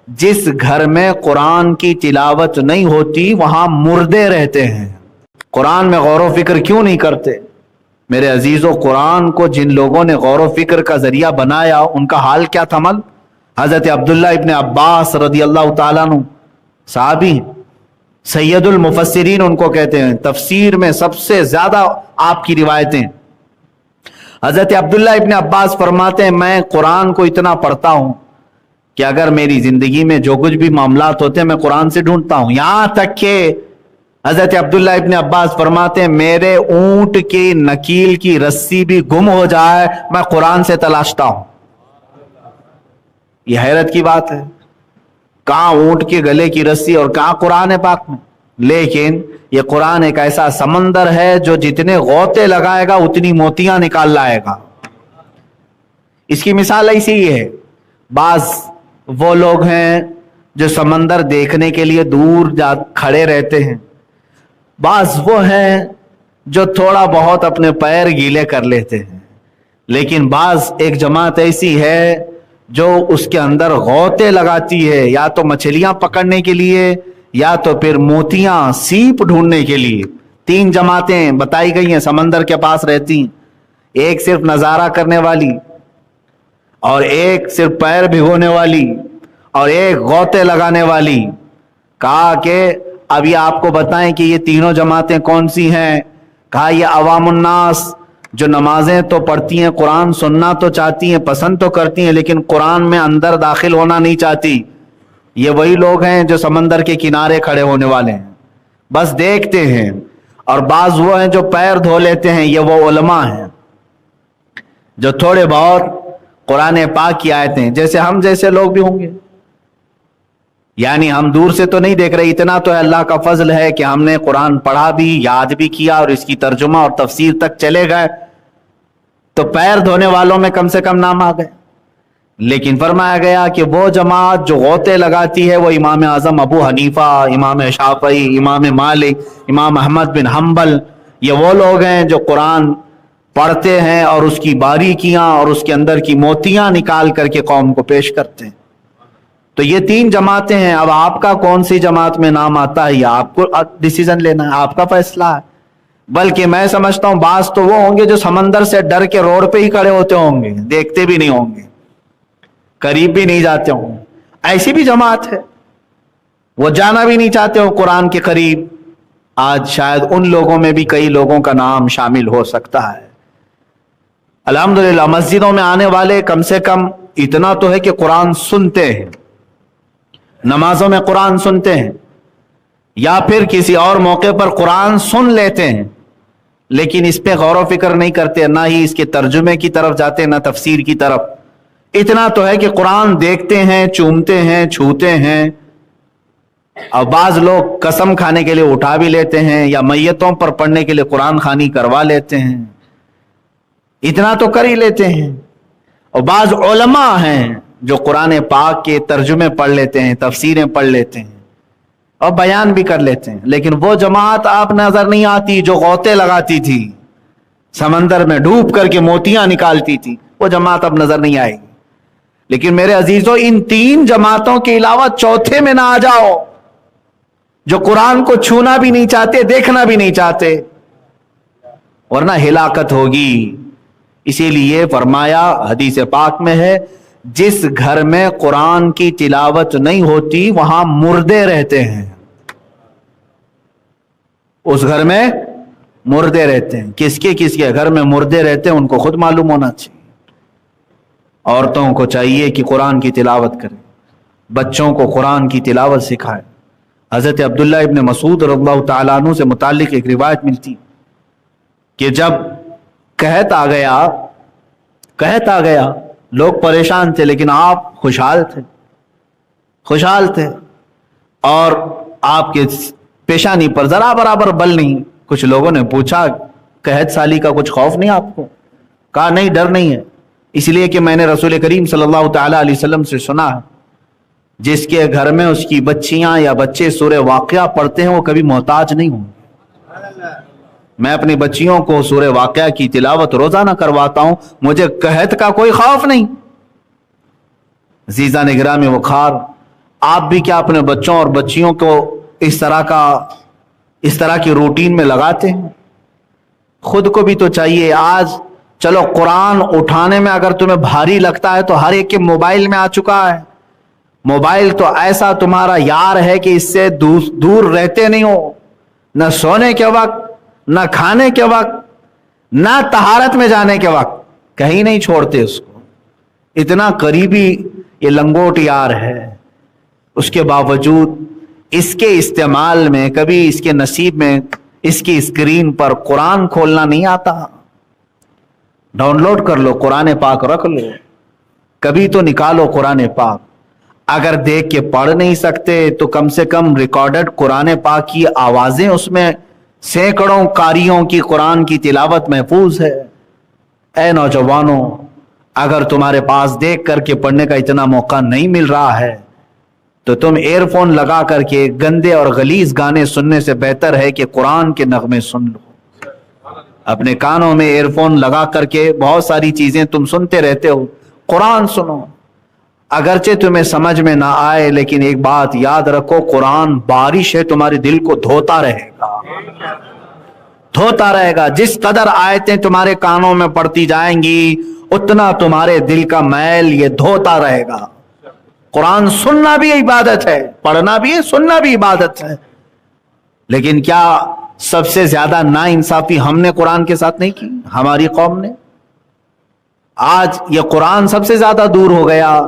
جس گھر میں قرآن کی تلاوت نہیں ہوتی وہاں مردے رہتے ہیں۔ قرآن میں غور و فکر کیوں نہیں کرتے؟ میرے عزیزو، قرآن کو جن لوگوں نے غور و فکر کا ذریعہ بنایا ان کا حال کیا تھا؟ حضرت عبداللہ ابن عباس رضی اللہ تعالیٰ عنہ صحابی، سید المفسرین ان کو کہتے ہیں، تفسیر میں سب سے زیادہ آپ کی روایتیں۔ حضرت عبداللہ ابن عباس فرماتے ہیں میں قرآن کو اتنا پڑھتا ہوں کہ اگر میری زندگی میں جو کچھ بھی معاملات ہوتے ہیں میں قرآن سے ڈھونڈتا ہوں، یہاں تک کہ حضرت عبداللہ ابن عباس فرماتے ہیں میرے اونٹ کی نکیل کی رسی بھی گم ہو جائے میں قرآن سے تلاشتا ہوں۔ یہ حیرت کی بات ہے، کہاں اونٹ کے گلے کی رسی اور کہاں قرآن پاک میں؟ لیکن یہ قرآن ایک ایسا سمندر ہے جو جتنے غوطے لگائے گا اتنی موتیاں نکال لائے گا۔ اس کی مثال ایسی ہی ہے، بعض وہ لوگ ہیں جو سمندر دیکھنے کے لیے دور کھڑے رہتے ہیں، بعض وہ ہیں جو تھوڑا بہت اپنے پیر گیلے کر لیتے ہیں، لیکن بعض ایک جماعت ایسی ہے جو اس کے اندر غوطے لگاتی ہے، یا تو مچھلیاں پکڑنے کے لیے یا تو پھر موتیاں سیپ ڈھونڈنے کے لیے۔ تین جماعتیں بتائی گئی ہیں سمندر کے پاس رہتی ہیں، ایک صرف نظارہ کرنے والی، اور ایک صرف پیر بھگونے والی، اور ایک غوطے لگانے والی۔ کہا کہ ابھی آپ کو بتائیں کہ یہ تینوں جماعتیں کون سی ہیں؟ کہا یہ عوام الناس جو نمازیں تو پڑھتی ہیں، قرآن سننا تو چاہتی ہیں، پسند تو کرتی ہیں، لیکن قرآن میں اندر داخل ہونا نہیں چاہتی۔ یہ وہی لوگ ہیں جو سمندر کے کنارے کھڑے ہونے والے ہیں، بس دیکھتے ہیں۔ اور بعض وہ ہیں جو پیر دھو لیتے ہیں، یہ وہ علماء ہیں جو تھوڑے بہت قرآن پاک کی آیتیں، جیسے ہم جیسے لوگ بھی ہوں گے، یعنی ہم دور سے تو نہیں دیکھ رہے، اتنا تو ہے اللہ کا فضل ہے کہ ہم نے قرآن پڑھا بھی، یاد بھی کیا، اور اس کی ترجمہ اور تفسیر تک چلے گئے، تو پیر دھونے والوں میں کم سے کم نام آ گئے۔ لیکن فرمایا گیا کہ وہ جماعت جو غوطے لگاتی ہے وہ امام اعظم ابو حنیفہ، امام شافعی، امام مالک، امام احمد بن حنبل، یہ وہ لوگ ہیں جو قرآن پڑھتے ہیں اور اس کی باریکیاں اور اس کے اندر کی موتیاں نکال کر کے قوم کو پیش کرتے ہیں۔ تو یہ تین جماعتیں ہیں۔ اب آپ کا کون سی جماعت میں نام آتا ہے یہ آپ کو ڈیسیزن لینا ہے، آپ کا فیصلہ ہے۔ بلکہ میں سمجھتا ہوں بعض تو وہ ہوں گے جو سمندر سے ڈر کے روڈ پہ ہی کھڑے ہوتے ہوں گے، دیکھتے بھی نہیں ہوں گے، قریب بھی نہیں جاتے ہوں گے۔ ایسی بھی جماعت ہے، وہ جانا بھی نہیں چاہتے ہوں قرآن کے قریب۔ آج شاید ان لوگوں میں بھی کئی لوگوں کا نام شامل ہو سکتا ہے۔ الحمدللہ مسجدوں میں آنے والے کم سے کم اتنا تو ہے کہ قرآن سنتے ہیں، نمازوں میں قرآن سنتے ہیں، یا پھر کسی اور موقع پر قرآن سن لیتے ہیں، لیکن اس پہ غور و فکر نہیں کرتے، نہ ہی اس کے ترجمے کی طرف جاتے، نہ تفسیر کی طرف۔ اتنا تو ہے کہ قرآن دیکھتے ہیں، چومتے ہیں، چھوتے ہیں، اور بعض لوگ قسم کھانے کے لیے اٹھا بھی لیتے ہیں، یا میتوں پر پڑھنے کے لیے قرآن خوانی کروا لیتے ہیں، اتنا تو کر ہی لیتے ہیں۔ اور بعض علماء ہیں جو قرآن پاک کے ترجمے پڑھ لیتے ہیں، تفسیریں پڑھ لیتے ہیں اور بیان بھی کر لیتے ہیں، لیکن وہ جماعت آپ نظر نہیں آتی جو غوطے لگاتی تھی، سمندر میں ڈوب کر کے موتیاں نکالتی تھی، وہ جماعت اب نظر نہیں آئے گی۔ لیکن میرے عزیزو، ان تین جماعتوں کے علاوہ چوتھے میں نہ آ جاؤ، جو قرآن کو چھونا بھی نہیں چاہتے، دیکھنا بھی نہیں چاہتے، ورنہ ہلاکت ہوگی۔ اسی لیے فرمایا، حدیث پاک میں ہے، جس گھر میں قرآن کی تلاوت نہیں ہوتی وہاں مردے رہتے ہیں۔ اس گھر میں مردے رہتے ہیں۔ کس کے گھر میں مردے رہتے ہیں ان کو خود معلوم ہونا چاہیے۔ عورتوں کو چاہیے کہ قرآن کی تلاوت کریں، بچوں کو قرآن کی تلاوت سکھائے۔ حضرت عبداللہ ابن مسعود رضی اللہ تعالیٰ عنہ سے متعلق ایک روایت ملتی کہ جب قحط آ گیا، لوگ پریشان تھے، لیکن آپ خوشحال تھے، اور آپ کے پیشانی پر ذرا برابر بل نہیں۔ کچھ لوگوں نے پوچھا قحط سالی کا کچھ خوف نہیں آپ کو؟ کہا نہیں، ڈر نہیں ہے، اس لیے کہ میں نے رسول کریم صلی اللہ تعالیٰ علیہ وسلم سے سنا ہے جس کے گھر میں اس کی بچیاں یا بچے سورہ واقعہ پڑھتے ہیں وہ کبھی محتاج نہیں ہوں۔ میں اپنی بچیوں کو سورہ واقعہ کی تلاوت روزانہ کرواتا ہوں، مجھے قحط کا کوئی خوف نہیں۔ عزیزان گرامی وقار، آپ بھی کیا اپنے بچوں اور بچیوں کو اس طرح کی روٹین میں لگاتے ہیں؟ خود کو بھی تو چاہیے. آج چلو قرآن اٹھانے میں اگر تمہیں بھاری لگتا ہے تو ہر ایک کے موبائل میں آ چکا ہے. موبائل تو ایسا تمہارا یار ہے کہ اس سے دور رہتے نہیں ہو. نہ سونے کے وقت، نہ کھانے کے وقت، نہ طہارت میں جانے کے وقت کہیں نہیں چھوڑتے اس کو. اتنا قریبی یہ لنگوٹ یار ہے. اس کے باوجود اس کے استعمال میں کبھی اس کے نصیب میں اس کی اسکرین پر قرآن کھولنا نہیں آتا. ڈاؤن لوڈ کر لو، قرآن پاک رکھ لو، کبھی تو نکالو قرآن پاک. اگر دیکھ کے پڑھ نہیں سکتے تو کم سے کم ریکارڈڈ قرآن پاک کی آوازیں اس میں سینکڑوں قاریوں کی قرآن کی تلاوت محفوظ ہے. اے نوجوانوں، اگر تمہارے پاس دیکھ کر کے پڑھنے کا اتنا موقع نہیں مل رہا ہے تو تم ایئر فون لگا کر کے گندے اور غلیظ گانے سننے سے بہتر ہے کہ قرآن کے نغمے سن لو. اپنے کانوں میں ایئر فون لگا کر کے بہت ساری چیزیں تم سنتے رہتے ہو، قرآن سنو. اگرچہ تمہیں سمجھ میں نہ آئے لیکن ایک بات یاد رکھو، قرآن بارش ہے، تمہارے دل کو دھوتا رہے گا، دھوتا رہے گا. جس قدر آیتیں تمہارے کانوں میں پڑتی جائیں گی اتنا تمہارے دل کا میل یہ دھوتا رہے گا. قرآن سننا بھی عبادت ہے، پڑھنا بھی ہے، سننا بھی عبادت ہے. لیکن کیا سب سے زیادہ ناانصافی ہم نے قرآن کے ساتھ نہیں کی؟ ہماری قوم نے. آج یہ قرآن سب سے زیادہ دور ہو گیا.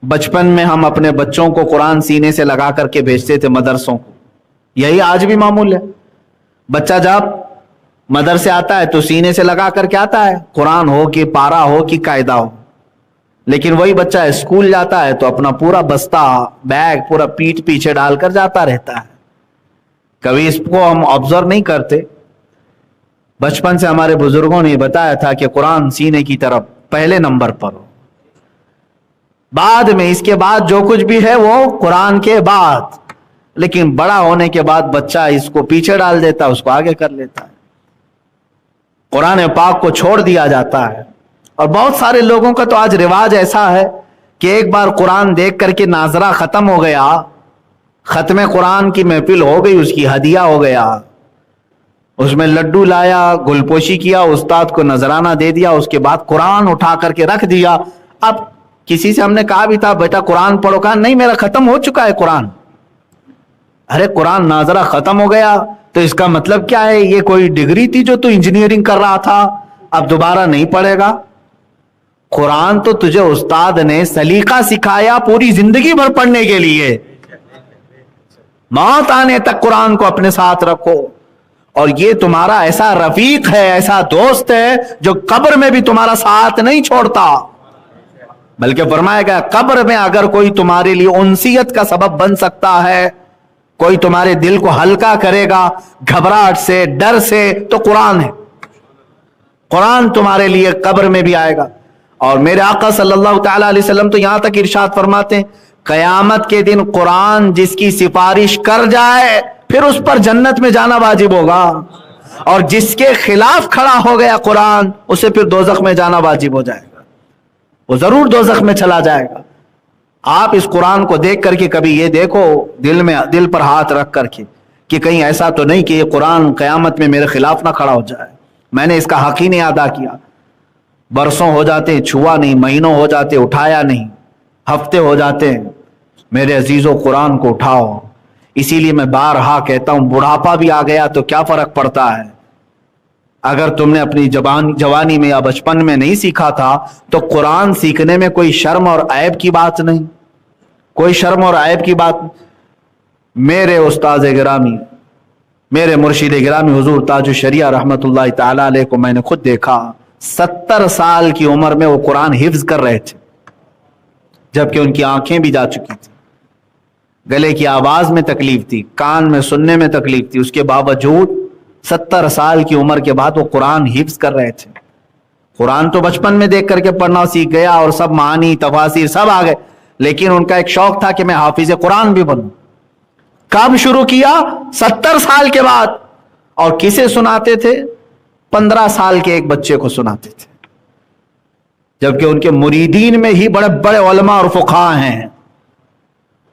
بچپن میں ہم اپنے بچوں کو قرآن سینے سے لگا کر کے بھیجتے تھے مدرسوں کو. یہی آج بھی معمول ہے. بچہ جب مدرسے آتا ہے تو سینے سے لگا کر کے آتا ہے، قرآن ہو کہ پارا ہو کہ قاعدہ ہو. لیکن وہی بچہ اسکول جاتا ہے تو اپنا پورا بستہ بیگ پورا پیٹھ پیچھے ڈال کر جاتا رہتا ہے. کبھی اس کو ہم آبزرو نہیں کرتے. بچپن سے ہمارے بزرگوں نے بتایا تھا کہ قرآن سینے کی طرف پہلے نمبر پر ہو. بعد میں اس کے بعد جو کچھ بھی ہے وہ قرآن کے بعد. لیکن بڑا ہونے کے بعد بچہ اس کو پیچھے ڈال دیتا ہے، اس کو آگے کر لیتا ہے. قرآن پاک کو چھوڑ دیا جاتا ہے. اور بہت سارے لوگوں کا تو آج رواج ایسا ہے کہ ایک بار قرآن دیکھ کر کے ناظرہ ختم ہو گیا، ختم قرآن کی محفل ہو گئی، اس کی ہدیہ ہو گیا، اس میں لڈو لایا، گل پوشی کیا، استاد کو نذرانہ دے دیا، اس کے بعد قرآن اٹھا کر کے رکھ دیا. اب کسی سے ہم نے کہا بھی تھا بیٹا قرآن پڑھو، کہا نہیں میرا ختم ہو چکا ہے قرآن. ارے قرآن ناظرہ ختم ہو گیا تو اس کا مطلب کیا ہے؟ یہ کوئی ڈگری تھی جو تو انجینئرنگ کر رہا تھا اب دوبارہ نہیں پڑھے گا؟ قرآن تو تجھے استاد نے سلیقہ سکھایا پوری زندگی بھر پڑھنے کے لیے. موت آنے تک قرآن کو اپنے ساتھ رکھو. اور یہ تمہارا ایسا رفیق ہے، ایسا دوست ہے جو قبر میں بھی تمہارا ساتھ نہیں چھوڑتا. بلکہ فرمایا گیا قبر میں اگر کوئی تمہارے لیے انسیت کا سبب بن سکتا ہے، کوئی تمہارے دل کو ہلکا کرے گا گھبراہٹ سے، ڈر سے، تو قرآن ہے. قرآن تمہارے لیے قبر میں بھی آئے گا. اور میرے آقا صلی اللہ تعالی علیہ وسلم تو یہاں تک ارشاد فرماتے ہیں قیامت کے دن قرآن جس کی سفارش کر جائے پھر اس پر جنت میں جانا واجب ہوگا، اور جس کے خلاف کھڑا ہو گیا قرآن اسے پھر دوزخ میں جانا واجب ہو جائے گا، وہ ضرور دوزخ میں چلا جائے گا. آپ اس قرآن کو دیکھ کر کے کبھی یہ دیکھو دل پر ہاتھ رکھ کر کے کہ کہیں ایسا تو نہیں کہ یہ قرآن قیامت میں میرے خلاف نہ کھڑا ہو جائے، میں نے اس کا حق ہی نہیں ادا کیا. برسوں ہو جاتے چھوا نہیں، مہینوں ہو جاتے اٹھایا نہیں، ہفتے ہو جاتے. میرے عزیزوں قرآن کو اٹھاؤ. اسی لیے میں بارہا کہتا ہوں بڑھاپا بھی آ گیا تو کیا فرق پڑتا ہے؟ اگر تم نے اپنی جوانی میں یا بچپن میں نہیں سیکھا تھا تو قرآن سیکھنے میں کوئی شرم اور عیب کی بات نہیں، کوئی شرم اور عیب کی بات. میرے استاد گرامی، میرے مرشد گرامی حضور تاج الشریعہ رحمت اللہ تعالی علیہ کو میں نے خود دیکھا 70 سال کی عمر میں وہ قرآن حفظ کر رہے تھے، جبکہ ان کی آنکھیں بھی جا چکی تھی، گلے کی آواز میں تکلیف تھی، کان میں سننے میں تکلیف تھی. اس کے باوجود 70 سال کی عمر کے بعد وہ قرآن حفظ کر رہے تھے. قرآن تو بچپن میں دیکھ کر کے پڑھنا سیکھ گیا اور سب معانی تفاسیر سب آ گئے، لیکن ان کا ایک شوق تھا کہ میں حافظ قرآن بھی بنوں. کب شروع کیا؟ 70 سال کے بعد. اور کسے سناتے تھے؟ 15 سال کے ایک بچے کو سناتے تھے، جبکہ ان کے مریدین میں ہی بڑے بڑے علماء اور فقہاء ہیں.